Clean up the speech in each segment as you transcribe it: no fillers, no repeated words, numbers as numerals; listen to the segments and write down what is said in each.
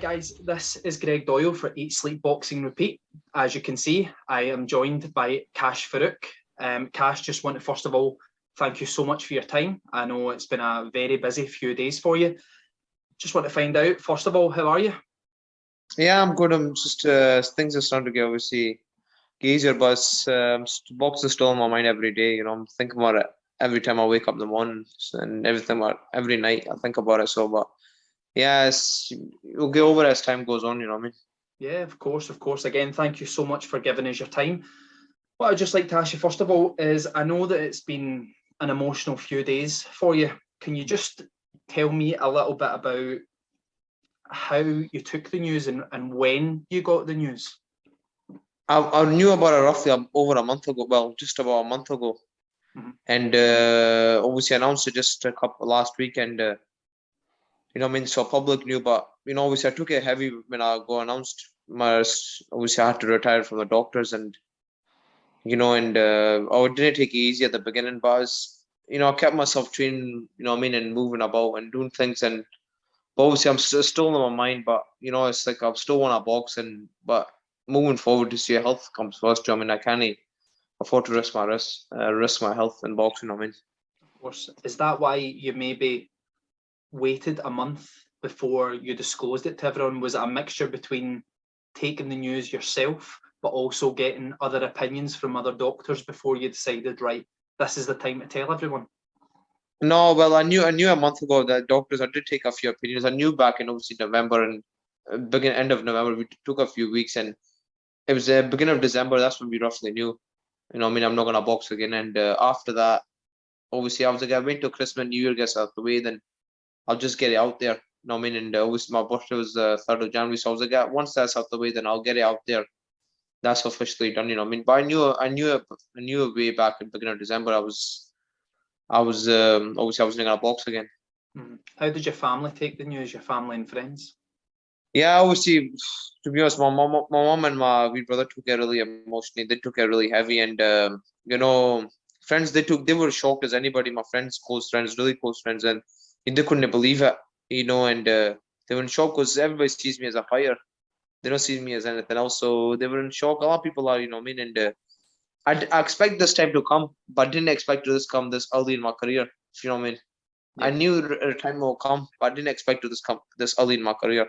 guys, this is Greg Doyle for Eat, Sleep, Boxing, Repeat. As you can see, I am joined by Kash Farooq. Kash, just want to first of all thank you so much for your time. I know it's been a very busy few days for you. Just want to find out, first of all, how are you? Yeah, I'm good. I'm just things are starting to get obviously easier, but boxing still on my mind every day. I'm thinking about it every time I wake up in the morning and everything. Every night I think about it. So, but yeah, you'll get over it as time goes on. You know what I mean? Yeah, of course, of course. Again, thank you so much for giving us your time. What I'd just like to ask you, first of all, is I know that it's been an emotional few days for you. Can you just tell me a little bit about how you took the news and when you got the news? I knew about it roughly over a month ago. Well, just about a month ago, and obviously announced it just a couple last week, and what I mean, so public knew, but obviously I took it heavy when I go announced obviously I had to retire from the doctors, and I didn't take it easy at the beginning, but I kept myself training, what I mean, and moving about and doing things, and but obviously I'm still in my mind, but it's like I still want to box, and but moving forward to see health comes first. I mean, I can't afford to risk my health in boxing. I mean, Of course. Is that why you maybe waited a month before you disclosed it to everyone? Was it a mixture between taking the news yourself, but also getting other opinions from other doctors before you decided, right, this is the time to tell everyone? no, well, I knew a month ago that doctors. I did take a few opinions. I knew back in obviously November and end of November. We took a few weeks, and it was the beginning of December. That's when we roughly knew. I mean, I'm not gonna box again. And after that, obviously, I was like, I wait till Christmas, New Year gets out the way, then I'll just get it out there. I mean, and obviously my birthday was the 3rd of January, so I was like, yeah, once that's out the way, then I'll get it out there. That's officially done. I mean, but I knew way back in the beginning of December. Obviously I wasn't gonna box again. How did your family take the news, your family and friends? Yeah, obviously, to be honest, my mom and my wee brother took it really emotionally. They took it really heavy, and friends they were shocked as anybody. My friends, close friends, really close friends, and they couldn't believe it. And they were in shock because everybody sees me as a fighter. They don't see me as anything else, so they were in shock. A lot of people are, what I mean, and I expect this time to come, but didn't expect this come this early in my career. If you know what I mean. Yeah. I knew the time will come, but I didn't expect this come this early in my career.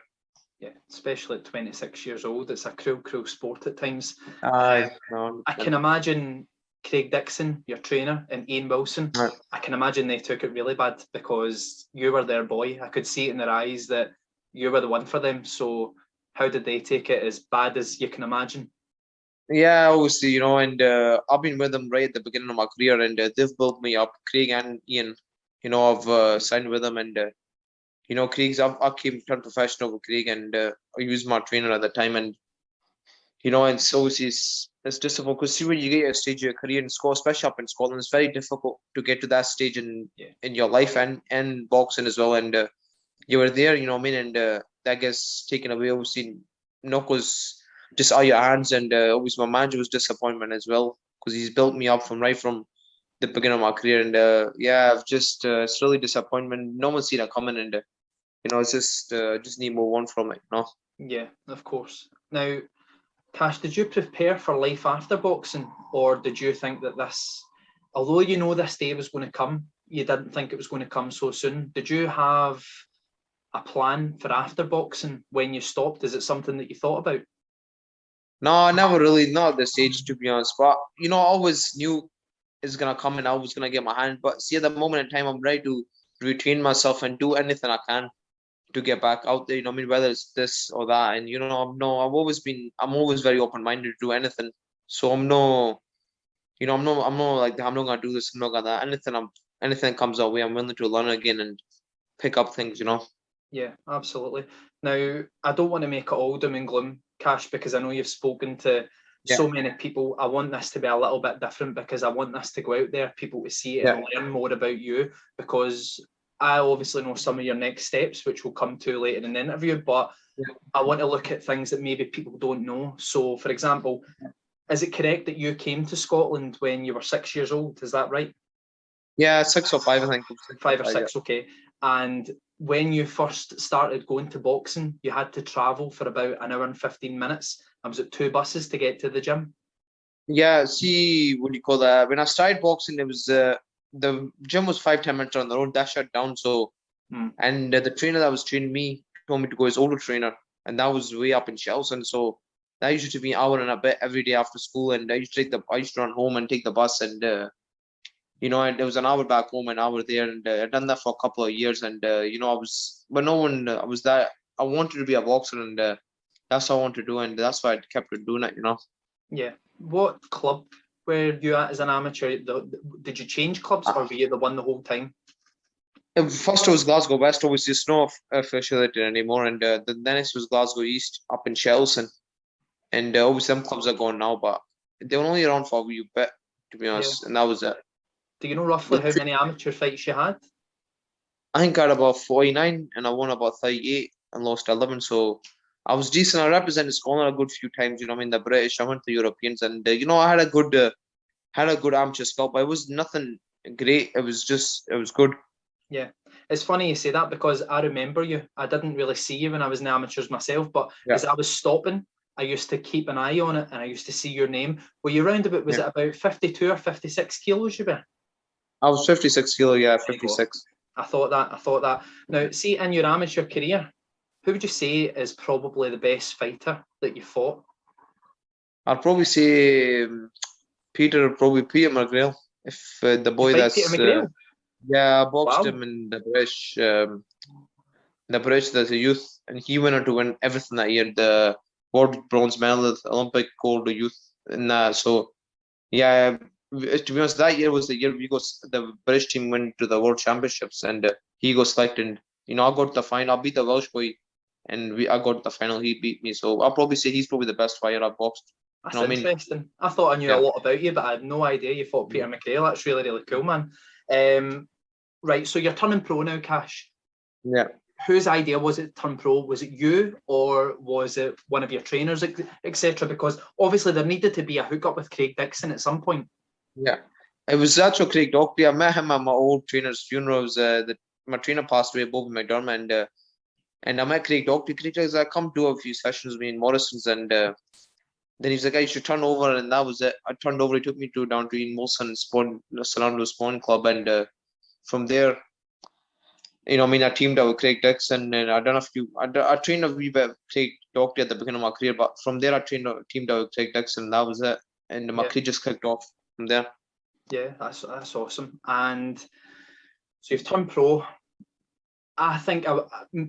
Yeah, especially at 26 years old. It's a cruel sport at times. No, I can imagine Craig Dixon, your trainer, and Ian Wilson. I can imagine they took it really bad because you were their boy. I could see it in their eyes that you were the one for them. So how did they take it? As bad as you can imagine? Yeah, obviously, and I've been with them right at the beginning of my career, and they've built me up. Craig and Ian, I've signed with them, and Craig's I came turned professional with Craig, and I used my trainer at the time, and and so it's difficult because see when you get to a stage of your career in Scotland, especially up in Scotland, it's very difficult to get to that stage in your life and boxing as well, and you were there, what I mean, and that gets taken away, obviously, because just out your hands, and obviously my manager was disappointment as well because he's built me up from the beginning of my career, and yeah, I've just it's really disappointment. No one's seen it coming, and it's just need to move on from it. Yeah, of course. Now, Cash, did you prepare for life after boxing, or did you think that this, although you know this day was going to come, you didn't think it was going to come so soon? Did you have a plan for after boxing when you stopped? Is it something that you thought about? No, I never really, not at this age, to be honest. But I always knew it's gonna come, and I was gonna get my hand. But see, at the moment in time, I'm ready to retrain myself and do anything I can to get back out there. I mean, whether it's this or that, and I'm always very open minded to do anything. So I'm no like I'm not gonna do this, I'm not gonna that. Anything comes our way, I'm willing to learn again and pick up things. Yeah, absolutely. Now, I don't want to make it all doom and gloom, Cash, because I know you've spoken to Yeah, so many people. I want this to be a little bit different because I want this to go out there, people to see it yeah, and learn more about you, because I obviously know some of your next steps, which we'll come to later in the interview, but yeah. I want to look at things that maybe people don't know. So, for example, is it correct that you came to Scotland when you were 6 years old? Is that right? Yeah, 6 or 5, I think. 5 or Yeah. 6, okay. And when you first started going to boxing, you had to travel for about an hour and 15 minutes. And was it 2 buses to get to the gym? Yeah, see, what do you call that? When I started boxing, it was the gym was 5-10 minutes on the road. That shut down. So, and the trainer that was training me told me to go as older trainer, and that was way up in Chelsea. So that used to be an hour and a bit every day after school. And I used to run home and take the bus, and and there was an hour back home, an hour there, and I'd done that for a couple of years. And but no one, I was that I wanted to be a boxer, and that's what I wanted to do, and that's why I kept doing it. Yeah. What club were you at as an amateur? Did you change clubs, or were you the one the whole time? First it was Glasgow West, obviously it's not affiliated anymore, and the next was Glasgow East up in Chelsea, and obviously some clubs are gone now, but they were only around for a wee bit, to be honest, and that was it. Do you know roughly how many amateur fights you had? I think I had about 49, and I won about 38 and lost 11, so I was decent. I represented Scotland a good few times, I mean, the British, I went to Europeans, and I had a good amateur scout, but it was nothing great. It was good. Yeah, it's funny you say that, because I remember you. I didn't really see you when I was in the amateurs myself, but as I was stopping, I used to keep an eye on it, and I used to see your name. Were you round about, was it about 52 or 56 kilos you were? I was 56 kilo, yeah, 56. I thought that. Now, see, in your amateur career, who would you say is probably the best fighter that you fought? I'd probably say Peter McGrail. If the boy Peter McGrail? Yeah, I boxed him in the British. There's a youth, and he went on to win everything that year. The world bronze medal, Olympic gold, the youth, and so yeah. To be honest, that year was the year the British team went to the World Championships, and he got selected. I got the final. I beat the Welsh boy, and I got the final. He beat me, so I'll probably say he's probably the best fighter I've boxed. That's interesting. I thought I knew a lot about you, but I had no idea you fought Peter Mm. McGrail. That's really, really cool, man. Right, so you're turning pro now, Kash. Yeah. Whose idea was it to turn pro? Was it you, or was it one of your trainers, etc.? Because obviously there needed to be a hookup with Craig Dixon at some point. Yeah, it was actually Craig Dockery. I met him at my old trainer's funeral. My trainer passed away, Bobby McDermott, and I met Craig Dockery. Craig says, "I come do a few sessions with me in Morrison's," and then he's like, "I should turn over," and that was it. I turned over. He took me down to Ian Wilson Solano Spawn Club, and from there, I teamed up with Craig Dixon, and I done a few. I trained a wee bit with Craig Dockery at the beginning of my career, but from there I teamed up with Craig Dixon, and that was it. And my career just kicked off from there. Yeah, that's awesome. And so you've turned pro. I think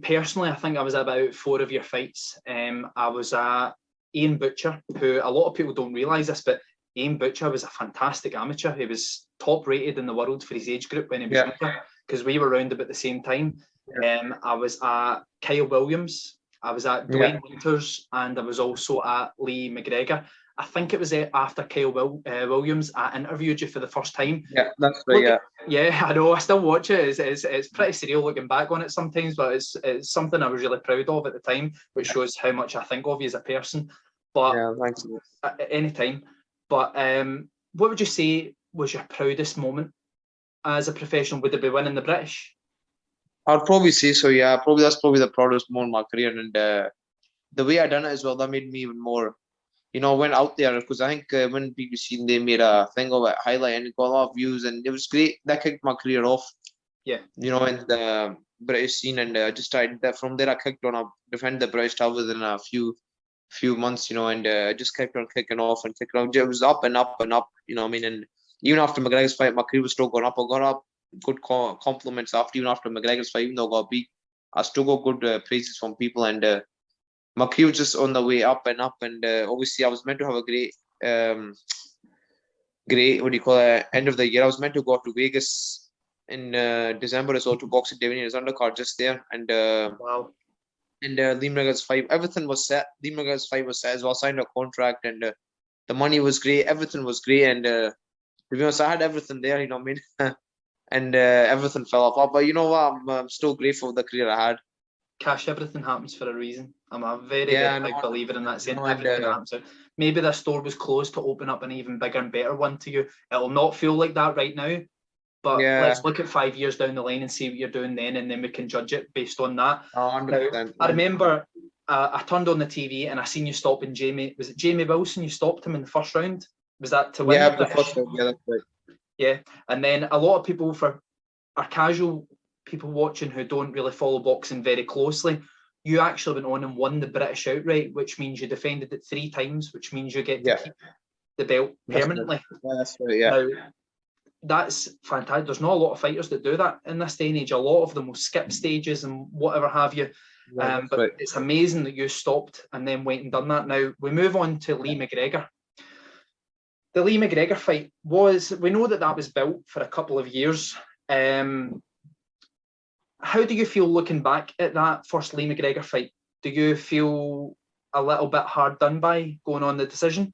personally, I think I was at about 4 of your fights. I was at Ian Butcher, who a lot of people don't realise this, but Ian Butcher was a fantastic amateur. He was top rated in the world for his age group when he was younger, because we were around about the same time. I was at Kyle Williams, I was at Dwayne Winters, and I was also at Lee McGregor. I think it was after Kyle Williams, I interviewed you for the first time. Yeah, that's right. Yeah, I know. I still watch it. It's pretty surreal looking back on it sometimes, but it's something I was really proud of at the time, which shows how much I think of you as a person. But thanks. At any time. But what would you say was your proudest moment as a professional? Would it be winning the British? I'd probably say so. Yeah, that's probably the proudest moment of my career, and the way I done it as well, that made me even more. I went out there because I think when BBC they made a thing of it, highlight, and it got a lot of views, and it was great. That kicked my career off. Yeah. In the British scene, and I just started that. From there, I kicked on. I defended the British title within a few months, and I just kept on kicking off and kicking off. It was up and up and up, and even after McGregor's fight, my career was still going up. I got up good compliments even after McGregor's fight, even though I got beat. I still got good praises from people, and my career was just on the way up and up. And obviously, I was meant to have a great, end of the year. I was meant to go up to Vegas in December as well to box at Davinian's undercard just there, and wow. And Lee McGregor's fight, everything was set. Lee McGregor's fight was set as well. I signed a contract, and the money was great. Everything was great, and to be honest, I had everything there. You know what I mean? And everything fell apart. But you know what? I'm still grateful for the career I had. Cash, everything happens for a reason. I'm a very big believer in that saying. Everything happens. Maybe this door was closed to open up an even bigger and better one to you. It'll not feel like that right now, But Yeah, let's look at 5 years down the line and see what you're doing then, and then we can judge it based on that. 100%. Now, I remember I turned on the TV and I seen you stopping Jamie. Was it Jamie Wilson? You stopped him in the first round. Was that to win? Yeah, the the British? first one. Yeah, that's right. Yeah, and then a lot of people, for our casual people watching who don't really follow boxing very closely, you actually went on and won the British outright, which means you defended it 3 times, which means you get to Yeah. keep the belt permanently. That's right. Yeah. Now, that's fantastic. There's not a lot of fighters that do that in this day and age. A lot of them will skip stages and whatever have you. But right. It's amazing that you stopped and then went and done that. Now, we move on to Lee McGregor. The Lee McGregor fight we know that was built for a couple of years. How do you feel looking back at that first Lee McGregor fight? Do you feel a little bit hard done by going on the decision?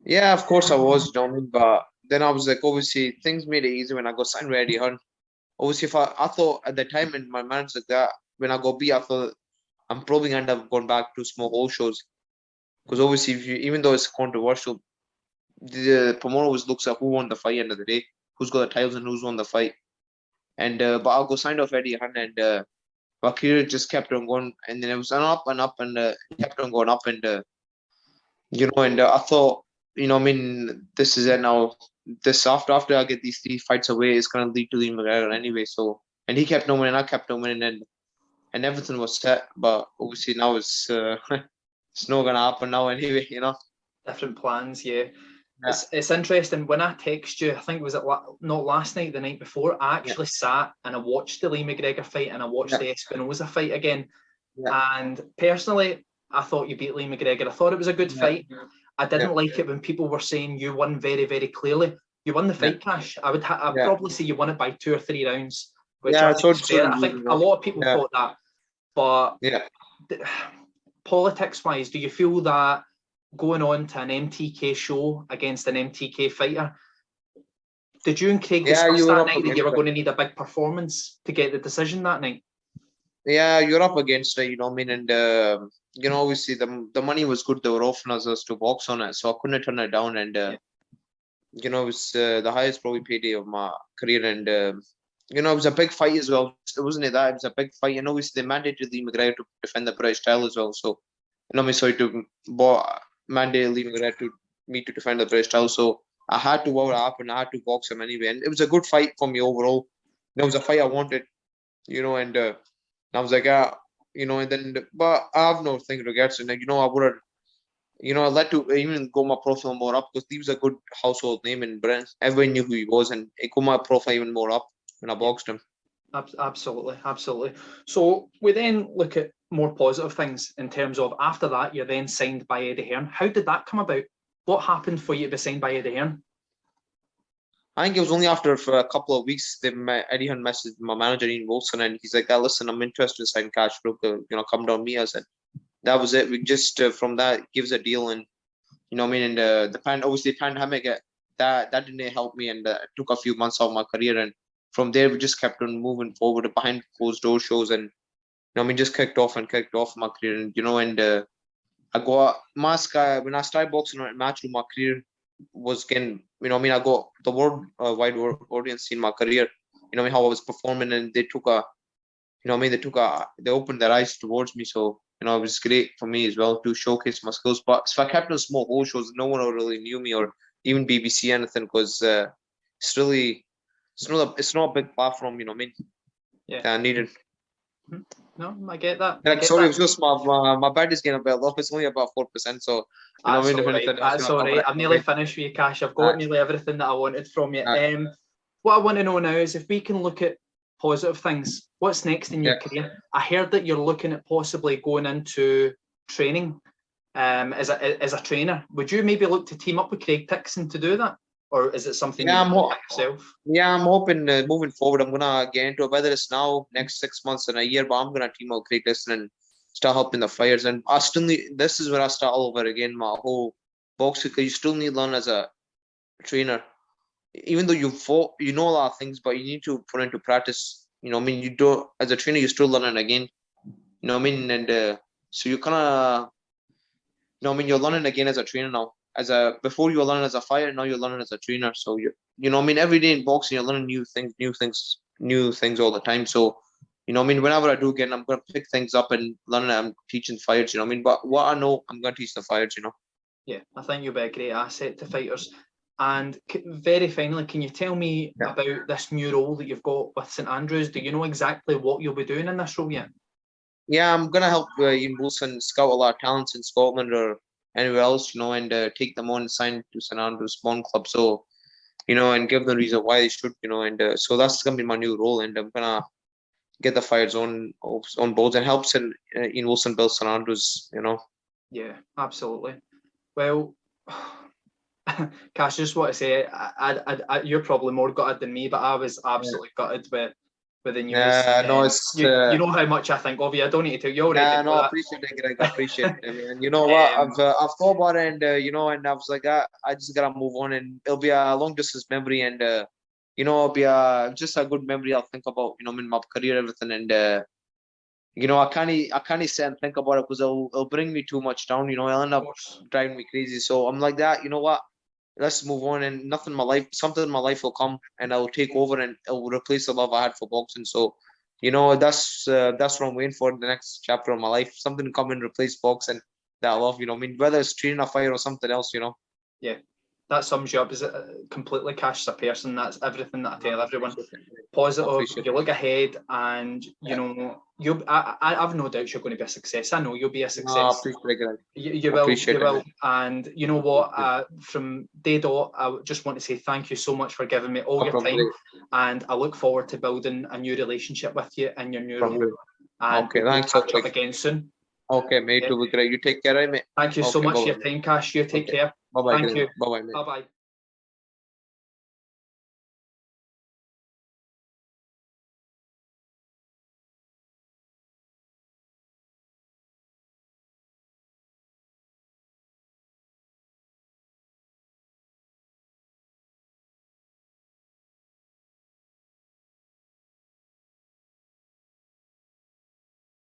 Yeah, of course I was, John, but then I was like, obviously, things made it easy when I got signed with Eddie Hearn. Obviously, if I thought at the time in my mind like that, when I got beat, I thought I'm probably gonna end up going back to small hole shows. Because obviously, even though it's controversial, the promoter always looks at who won the fight end of the day, who's got the titles and who's won the fight. And but I got signed off Eddie Hearn, and my career just kept on going, and then it was an up and up, and kept on going up, and and I thought, I mean, this is it now. This after I get these 3 fights away, it's gonna lead to Lee McGregor anyway. So, and he kept on winning, I kept on winning, and everything was set. But obviously now it's it's not gonna happen now anyway. Different plans, yeah. It's interesting. When I text you, I think it was not last night, the night before, I actually sat and I watched the Lee McGregor fight and I watched the Espinosa fight again. And personally, I thought you beat Lee McGregor. I thought it was a good fight. I didn't like it when people were saying you won very, very clearly. You won the fight, Cash. I'd probably say you won it by 2 or 3 rounds, which I think is fair. I think a lot of people thought that. But politics-wise, do you feel that going on to an MTK show against an MTK fighter, did you and Craig discuss that night that you were going to need a big performance to get the decision that night? Yeah, you're up against it, I mean, and obviously the money was good. They were offering us to box on it, so I couldn't turn it down. And it was the highest probably payday of my career, and it was a big fight as well. It wasn't that it was a big fight, and obviously they mandated Lee McGregor to defend the British title as well. So, mandated Lee McGregor to defend the British title. So I had to what happened. I had to box him anyway, and it was a good fight for me overall. It was a fight I wanted, and I was like, and then, but I have no thing regrets. And I would have, I led to even go my profile more up because he was a good household name in Britain. Everyone knew who he was, and it got my profile even more up when I boxed him. Absolutely, absolutely. So we then look at more positive things in terms of after that, you're then signed by Eddie Hearn. How did that come about? What happened for you to be signed by Eddie Hearn? I think it was only after for a couple of weeks Eddie Hearn messaged my manager Ian Wilson, and he's like, "Listen, I'm interested in signing Kash Farooq. Come down me." I said, that was it. We just from that gives a deal, and I mean, and the pandemic that didn't help me, and it took a few months off my career, and from there we just kept on moving forward behind closed door shows, and just kicked off my career, and I got when I started boxing on matchroom, my career was getting, I got the world wide audience in my career, how I was performing, and they took they opened their eyes towards me. So, it was great for me as well to showcase my skills. But if I kept on small hole shows, no one really knew me, or even BBC anything, because it's not a big platform, that I needed. No, I get that. It was just my bed is getting a bit low. It's only about 4%. So that's all right. I'm nearly finished with you, Cash. I've got nearly everything that I wanted from you. What I want to know now is if we can look at positive things. What's next in your career? I heard that you're looking at possibly going into training as a trainer. Would you maybe look to team up with Craig Dixon to do that? Or is it something you do yourself? Yeah, I'm hoping moving forward, I'm going to get into it, whether it's now, next 6 months and a year, but I'm going to team up with Craig Dixon and start helping the fighters. And I still need, this is where I start all over again, my whole boxing, because you still need to learn as a trainer. Even though you know a lot of things, but you need to put into practice. You don't, as a trainer, you're still learning again. And so you kind of, you're learning again as a trainer now. before you were learning as a fighter, now you're learning as a trainer. So you know, I mean, every day in boxing, you're learning new things all the time. So, you know, I mean, whenever I do again, I'm gonna pick things up and learn. I'm teaching fighters, you know, I mean, but what I know, I'm gonna teach the fighters, you know. Yeah, I think you'll be a great asset to fighters. And very finally, can you tell me Yeah. about this new role that you've got with St Andrews? Do you know exactly what you'll be doing in this role yet? Yeah, I'm gonna help Ian Wilson scout a lot of talents in Scotland or anywhere else, you know, and take them on, sign to St Andrews Spawn Club. So, you know, and give them the reason why they should, you know, and so that's gonna be my new role, and I'm gonna get the fighters on boards and help Ian Wilson build St Andrews, you know. Yeah, absolutely. Well, Cash, just want to say, you're probably more gutted than me, but I was absolutely gutted with the news. No, it's You know how much I think of you. I don't need to tell you already. yeah, no, Know I that. appreciate it, Greg. I appreciate it. I mean, you know what? Um, I've thought about it, and you know, and I was like, I just gotta move on, and it'll be a long distance memory, and you know, it'll be just a good memory. I'll think about, you know, in my career, everything, and you know, I can't sit and think about it because it'll bring me too much down. You know, it'll end of up course. driving me crazy. So I'm like that. You know what? Let's move on, and something in my life will come, and I'll take over, and it will replace the love I had for boxing. So, you know, that's what I'm waiting for in the next chapter of my life. Something to come and replace boxing that I love. You know, I mean, whether it's training a fight or something else. You know. Yeah, that sums you up as completely. Cash as a person. That's everything that I tell everyone. Appreciate it. Positive. Appreciate You it. look ahead, and you Yeah. know I've no doubt you're going to be a success. I know you'll be a No, I success. appreciate it, Greg. You will, Appreciate you it, will. man. And you know what? From day dot, I just want to say thank you so much for giving me all No your problem, time. Greg. And I look forward to building a new relationship with you in your new From role. Greg. And Okay, we'll thanks, so catch up Greg. again soon. Okay, mate, Yeah. too, Greg. You take care, mate. Thank you so Okay, much bye for bye. your time, Cash. You take Okay, care. bye bye, Thank Greg. you. Bye bye, mate. Bye bye.